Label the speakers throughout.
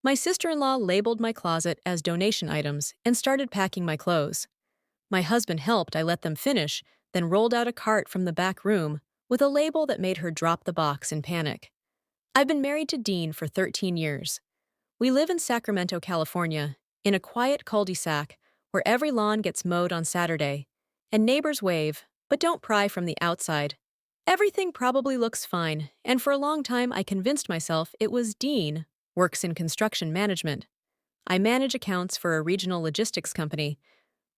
Speaker 1: My sister-in-law labeled my closet as donation items and started packing my clothes. My husband helped I let them finish, then rolled out a cart from the back room with a label that made her drop the box in panic. I've been married to Dean for 13 years. We live in Sacramento, California, in a quiet cul-de-sac where every lawn gets mowed on Saturday, and neighbors wave, but don't pry from the outside. Everything probably looks fine, and for a long time I convinced myself it was Dean, works in construction management. I manage accounts for a regional logistics company.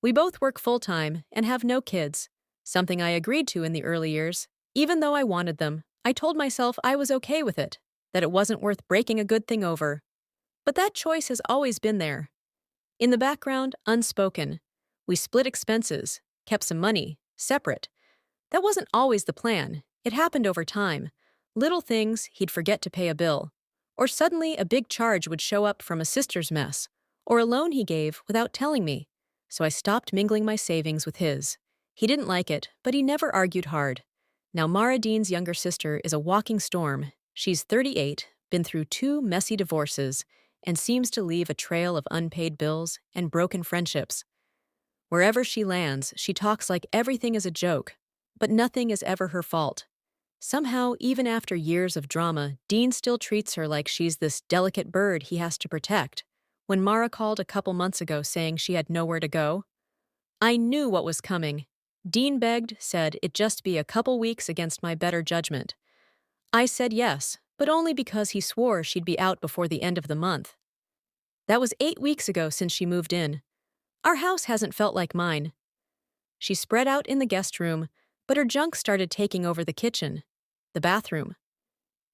Speaker 1: We both work full-time and have no kids, something I agreed to in the early years. Even though I wanted them, I told myself I was okay with it, that it wasn't worth breaking a good thing over. But that choice has always been there. In the background, unspoken. We split expenses, kept some money, separate. That wasn't always the plan. It happened over time. Little things, he'd forget to pay a bill. Or suddenly a big charge would show up from a sister's mess, or a loan he gave without telling me. So I stopped mingling my savings with his. He didn't like it, but he never argued hard. Now Mara Dean's younger sister is a walking storm. She's 38, been through 2 messy divorces, and seems to leave a trail of unpaid bills and broken friendships. Wherever she lands, she talks like everything is a joke, but nothing is ever her fault. Somehow, even after years of drama, Dean still treats her like she's this delicate bird he has to protect. When Mara called a couple months ago saying she had nowhere to go, I knew what was coming. Dean begged, said it'd just be a couple weeks against my better judgment. I said yes, but only because he swore she'd be out before the end of the month. That was 8 weeks ago since she moved in. Our house hasn't felt like mine. She spread out in the guest room, but her junk started taking over the kitchen, the bathroom.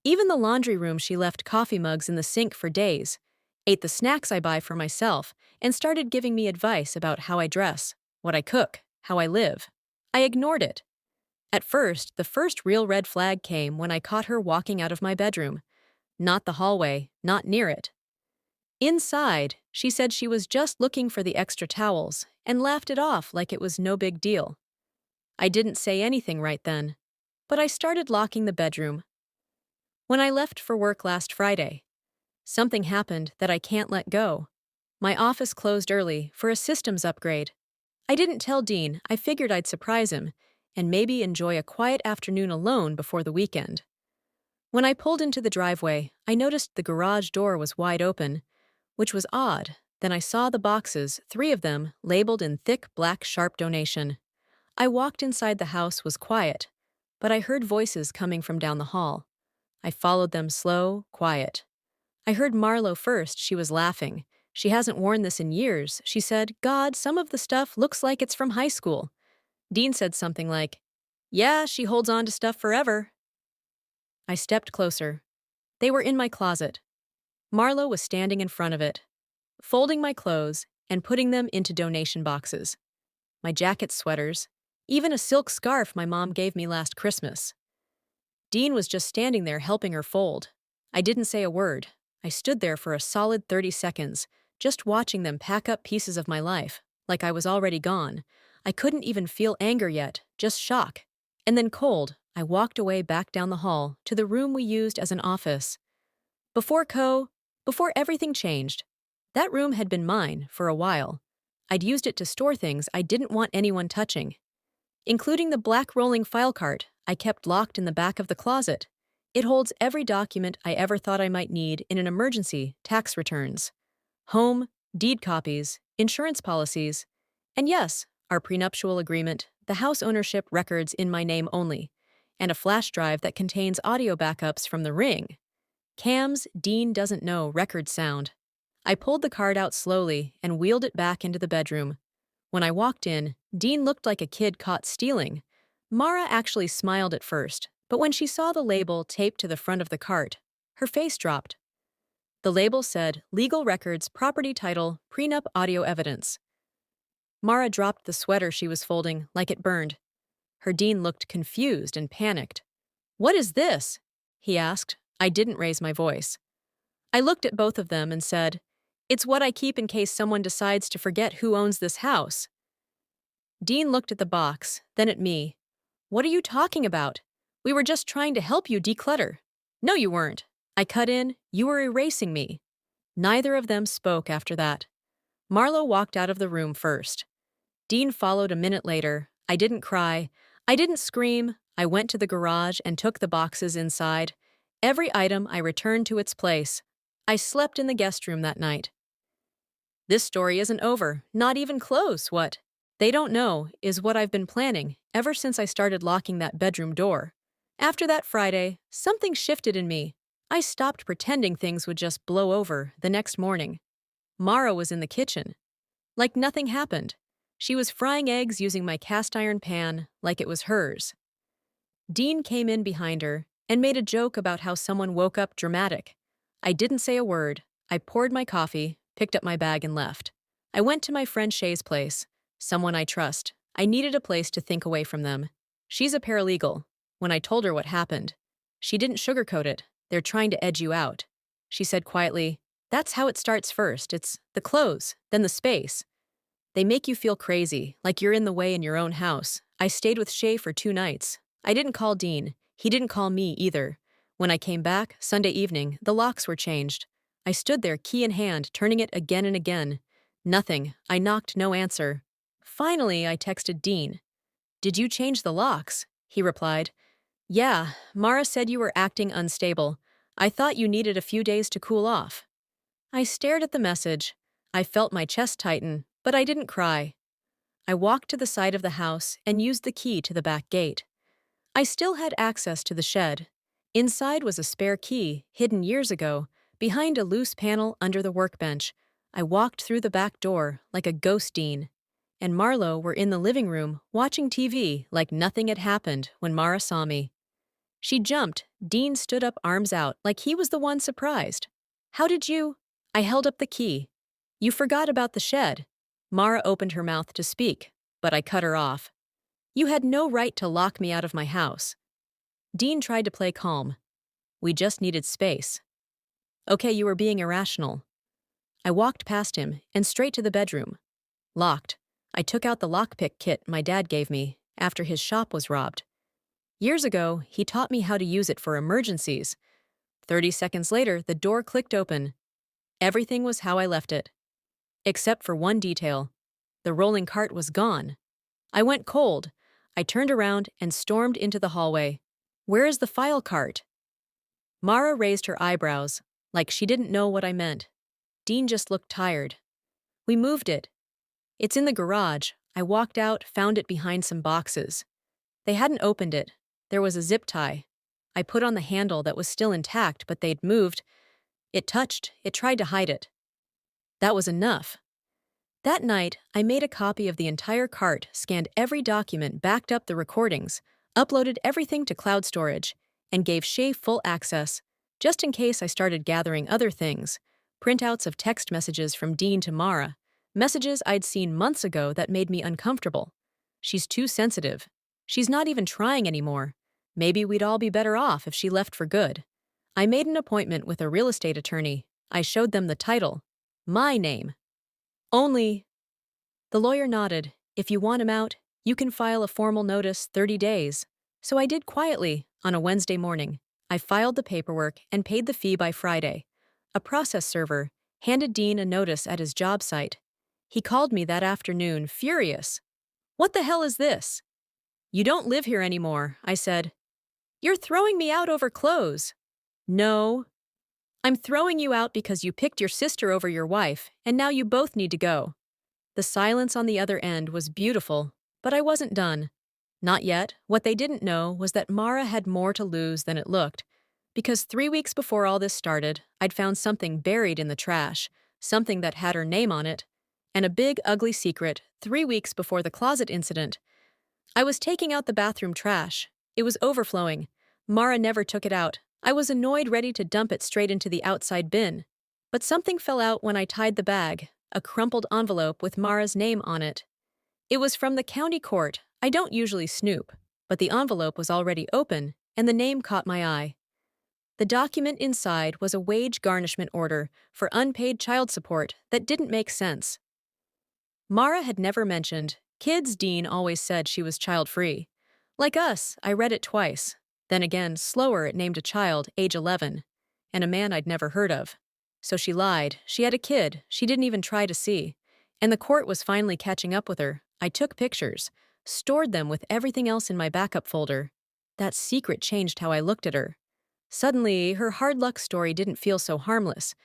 Speaker 1: Even the laundry room, she left coffee mugs in the sink for days, ate the snacks I buy for myself, and started giving me advice about how I dress, what I cook, how I live. I ignored it. At first, the first real red flag came when I caught her walking out of my bedroom. Not the hallway, not near it. Inside, she said she was just looking for the extra towels and laughed it off like it was no big deal. I didn't say anything right then, but I started locking the bedroom. When I left for work last Friday, something happened that I can't let go. My office closed early for a systems upgrade. I didn't tell Dean. I figured I'd surprise him and maybe enjoy a quiet afternoon alone before the weekend. When I pulled into the driveway, I noticed the garage door was wide open, which was odd. Then I saw the boxes, 3 of them, labeled in thick black sharp donation. I walked inside. The house was quiet, but I heard voices coming from down the hall. I followed them, slow, quiet. I heard Marlo first. She was laughing. She hasn't worn this in years. She said, God, some of the stuff looks like it's from high school. Dean said something like, yeah, she holds on to stuff forever. I stepped closer. They were in my closet. Marlo was standing in front of it, folding my clothes and putting them into donation boxes. My jackets, sweaters, even a silk scarf my mom gave me last Christmas. Dean was just standing there helping her fold. I didn't say a word. I stood there for a solid 30 seconds, just watching them pack up pieces of my life, like I was already gone. I couldn't even feel anger yet, just shock. And then cold, I walked away back down the hall to the room we used as an office. Before everything changed, that room had been mine for a while. I'd used it to store things I didn't want anyone touching, including the black rolling file cart I kept locked in the back of the closet. It holds every document I ever thought I might need in an emergency: tax returns, home, deed copies, insurance policies, and yes, our prenuptial agreement, the house ownership records in my name only, and a flash drive that contains audio backups from the Ring. Cams Dean doesn't know record sound. I pulled the card out slowly and wheeled it back into the bedroom. When I walked in, Dean looked like a kid caught stealing. Mara actually smiled at first, but when she saw the label taped to the front of the cart, her face dropped. The label said, Legal Records, Property Title, Prenup Audio Evidence. Mara dropped the sweater she was folding like it burned. Her Dean looked confused and panicked. What is this? He asked. I didn't raise my voice. I looked at both of them and said, it's what I keep in case someone decides to forget who owns this house. Dean looked at the box, then at me. What are you talking about? We were just trying to help you declutter. No, you weren't. I cut in. You were erasing me. Neither of them spoke after that. Marlo walked out of the room first. Dean followed a minute later. I didn't cry. I didn't scream. I went to the garage and took the boxes inside. Every item I returned to its place. I slept in the guest room that night. This story isn't over, not even close. What they don't know is what I've been planning ever since I started locking that bedroom door. After that Friday, something shifted in me. I stopped pretending things would just blow over the next morning. Mara was in the kitchen, like nothing happened. She was frying eggs using my cast iron pan like it was hers. Dean came in behind her and made a joke about how someone woke up dramatic. I didn't say a word. I poured my coffee, picked up my bag, and left. I went to my friend Shay's place, someone I trust. I needed a place to think away from them. She's a paralegal. When I told her what happened, she didn't sugarcoat it. They're trying to edge you out. She said quietly, "That's how it starts first. It's the clothes, then the space. They make you feel crazy, like you're in the way in your own house." I stayed with Shay for 2 nights. I didn't call Dean. He didn't call me either. When I came back, Sunday evening, the locks were changed. I stood there, key in hand, turning it again and again. Nothing. I knocked, no answer. Finally, I texted Dean. "Did you change the locks?" He replied, "Yeah, Mara said you were acting unstable. I thought you needed a few days to cool off." I stared at the message. I felt my chest tighten, but I didn't cry. I walked to the side of the house and used the key to the back gate. I still had access to the shed. Inside was a spare key, hidden years ago, behind a loose panel under the workbench. I walked through the back door like a ghost. Dean and Marlo were in the living room, watching TV like nothing had happened when Mara saw me. She jumped. Dean stood up, arms out, like he was the one surprised. "How did you—" I held up the key. "You forgot about the shed." Mara opened her mouth to speak, but I cut her off. "You had no right to lock me out of my house." Dean tried to play calm. "We just needed space." "Okay, you were being irrational." I walked past him and straight to the bedroom. Locked. I took out the lockpick kit my dad gave me after his shop was robbed. Years ago, he taught me how to use it for emergencies. 30 seconds later, the door clicked open. Everything was how I left it. Except for one detail. The rolling cart was gone. I went cold. I turned around and stormed into the hallway. "Where is the file cart?" Mara raised her eyebrows, like she didn't know what I meant. Dean just looked tired. "We moved it. It's in the garage." I walked out, found it behind some boxes. They hadn't opened it. There was a zip tie. I put on the handle that was still intact, but they'd moved. It touched. It tried to hide it. That was enough. That night, I made a copy of the entire cart, scanned every document, backed up the recordings, uploaded everything to cloud storage, and gave Shay full access, just in case I started gathering other things. Printouts of text messages from Dean to Mara, messages I'd seen months ago that made me uncomfortable. "She's too sensitive. She's not even trying anymore. Maybe we'd all be better off if she left for good." I made an appointment with a real estate attorney. I showed them the title. My name. Only. The lawyer nodded. "If you want him out, you can file a formal notice 30 days. So I did quietly, on a Wednesday morning. I filed the paperwork and paid the fee by Friday. A process server handed Dean a notice at his job site. He called me that afternoon, furious. "What the hell is this?" "You don't live here anymore," I said. "You're throwing me out over clothes." "No. I'm throwing you out because you picked your sister over your wife, and now you both need to go." The silence on the other end was beautiful, but I wasn't done. Not yet. What they didn't know was that Mara had more to lose than it looked. Because 3 weeks before all this started, I'd found something buried in the trash, something that had her name on it, and a big, ugly secret 3 weeks before the closet incident. I was taking out the bathroom trash. It was overflowing. Mara never took it out. I was annoyed, ready to dump it straight into the outside bin. But something fell out when I tied the bag, a crumpled envelope with Mara's name on it. It was from the county court. I don't usually snoop, but the envelope was already open, and the name caught my eye. The document inside was a wage garnishment order for unpaid child support that didn't make sense. Mara had never mentioned kids. Dean always said she was child-free. Like us, I read it twice. Then again, slower, it named a child, age 11, and a man I'd never heard of. So she lied. She had a kid she didn't even try to see. And the court was finally catching up with her. I took pictures, stored them with everything else in my backup folder. That secret changed how I looked at her. Suddenly, her hard luck story didn't feel so harmless.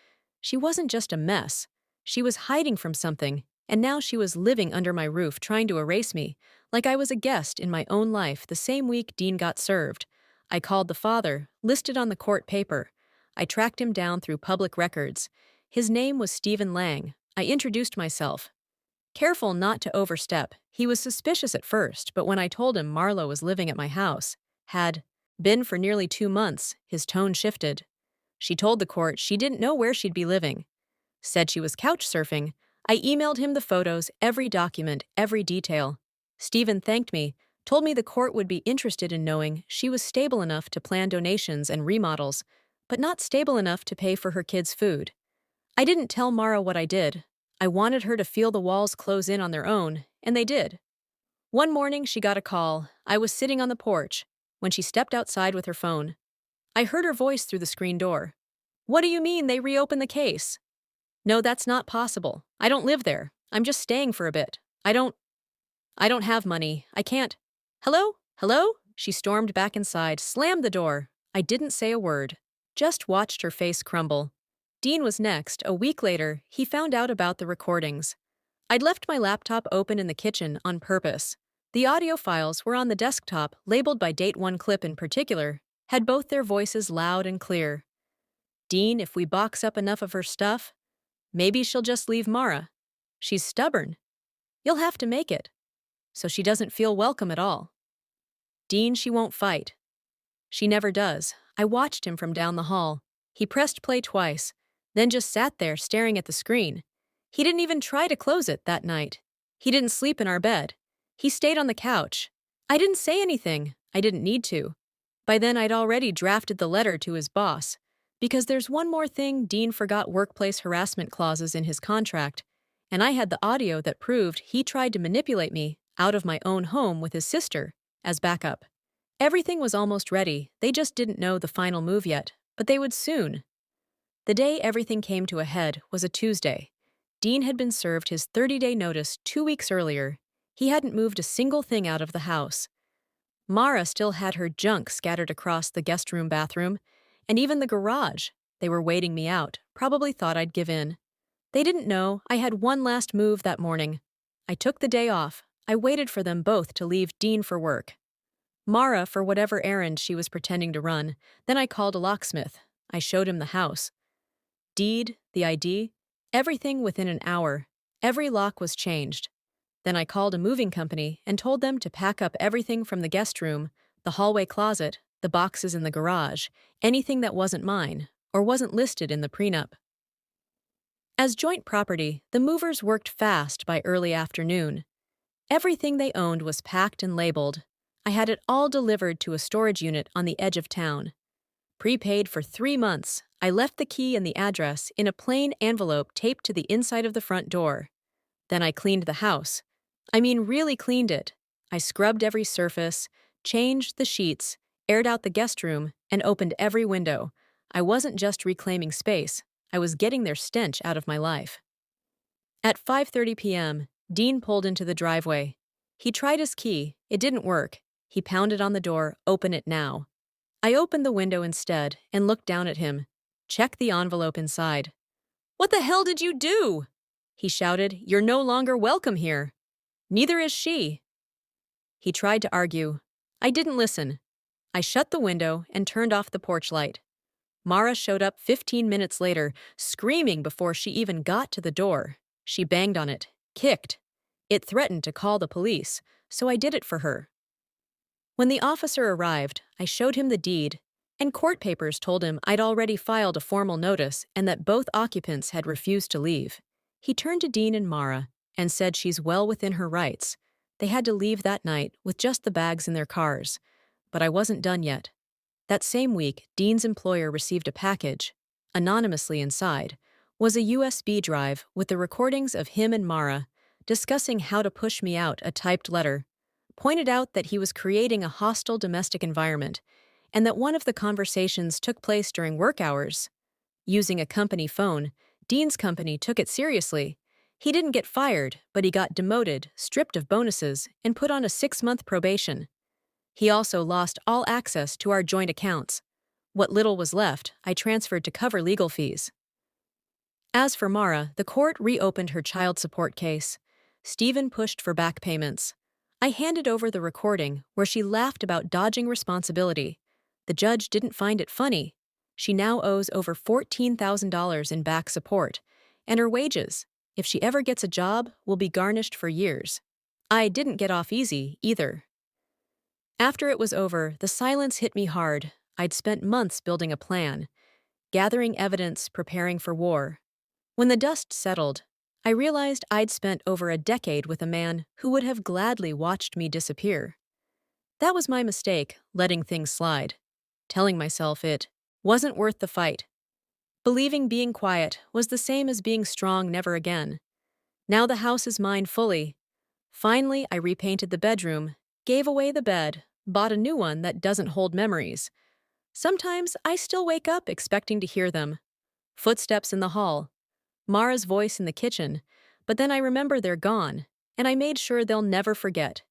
Speaker 1: She wasn't just a mess. She was hiding from something, and now she was living under my roof trying to erase me, like I was a guest in my own life the same week Dean got served. I called the father, listed on the court paper. I tracked him down through public records. His name was Stephen Lang. I introduced myself. Careful not to overstep, he was suspicious at first, but when I told him Marlo was living at my house, had been for nearly 2 months, his tone shifted. She told the court she didn't know where she'd be living. Said she was couch surfing. I emailed him the photos, every document, every detail. Stephen thanked me, told me the court would be interested in knowing she was stable enough to plan donations and remodels, but not stable enough to pay for her kids' food. I didn't tell Mara what I did. I wanted her to feel the walls close in on their own, and they did. One morning, she got a call. I was sitting on the porch when she stepped outside with her phone. I heard her voice through the screen door. "What do you mean they reopened the case?" "No, that's not possible. I don't live there. I'm just staying for a bit. I don't have money. I can't." "Hello? Hello?" She stormed back inside, slammed the door. I didn't say a word, just watched her face crumble. Dean was next. A week later, he found out about the recordings. I'd left my laptop open in the kitchen on purpose. The audio files were on the desktop, labeled by date. One clip in particular had both their voices loud and clear. "Dean, if we box up enough of her stuff, maybe she'll just leave Mara. She's stubborn. You'll have to make it, so she doesn't feel welcome at all. Dean, she won't fight. She never does." I watched him from down the hall. He pressed play twice, then just sat there staring at the screen. He didn't even try to close it that night. He didn't sleep in our bed. He stayed on the couch. I didn't say anything. I didn't need to. By then, I'd already drafted the letter to his boss. Because there's one more thing: Dean forgot workplace harassment clauses in his contract, and I had the audio that proved he tried to manipulate me out of my own home with his sister as backup. Everything was almost ready. They just didn't know the final move yet, but they would soon. The day everything came to a head was a Tuesday. Dean had been served his 30-day notice 2 weeks earlier. He hadn't moved a single thing out of the house. Mara still had her junk scattered across the guest room bathroom, and even the garage. They were waiting me out, probably thought I'd give in. They didn't know I had one last move that morning. I took the day off. I waited for them both to leave Dean for work. Mara for whatever errand she was pretending to run. Then I called a locksmith. I showed him the house. Deed, the ID, everything within an hour. Every lock was changed. Then I called a moving company and told them to pack up everything from the guest room, the hallway closet, the boxes in the garage, anything that wasn't mine or wasn't listed in the prenup. As joint property, the movers worked fast by early afternoon. Everything they owned was packed and labeled. I had it all delivered to a storage unit on the edge of town. Prepaid for 3 months, I left the key and the address in a plain envelope taped to the inside of the front door. Then I cleaned the house. I mean, really cleaned it. I scrubbed every surface, changed the sheets, aired out the guest room, and opened every window. I wasn't just reclaiming space. I was getting their stench out of my life. At 5:30 p.m., Dean pulled into the driveway. He tried his key. It didn't work. He pounded on the door. "Open it now." I opened the window instead and looked down at him. Check the envelope inside. "What the hell did you do?" he shouted. "You're no longer welcome here. Neither is she." He tried to argue. I didn't listen. I shut the window and turned off the porch light. Mara showed up 15 minutes later, screaming before she even got to the door. She banged on it, kicked. It threatened to call the police, so I did it for her. When the officer arrived, I showed him the deed, and court papers told him I'd already filed a formal notice and that both occupants had refused to leave. He turned to Dean and Mara and said she's well within her rights. They had to leave that night with just the bags in their cars. But I wasn't done yet. That same week, Dean's employer received a package. Anonymously inside was a USB drive with the recordings of him and Mara discussing how to push me out. A typed letter pointed out that he was creating a hostile domestic environment and that one of the conversations took place during work hours. Using a company phone, Dean's company took it seriously. He didn't get fired, but he got demoted, stripped of bonuses, and put on a 6-month probation. He also lost all access to our joint accounts. What little was left, I transferred to cover legal fees. As for Mara, the court reopened her child support case. Stephen pushed for back payments. I handed over the recording where she laughed about dodging responsibility. The judge didn't find it funny. She now owes over $14,000 in back support, and her wages, if she ever gets a job, will be garnished for years. I didn't get off easy, either. After it was over, the silence hit me hard. I'd spent months building a plan, gathering evidence, preparing for war. When the dust settled, I realized I'd spent over a decade with a man who would have gladly watched me disappear. That was my mistake, letting things slide, telling myself it wasn't worth the fight. Believing being quiet was the same as being strong never again. Now the house is mine fully. Finally, I repainted the bedroom, gave away the bed, bought a new one that doesn't hold memories. Sometimes I still wake up expecting to hear them. Footsteps in the hall, Mara's voice in the kitchen, but then I remember they're gone, and I made sure they'll never forget.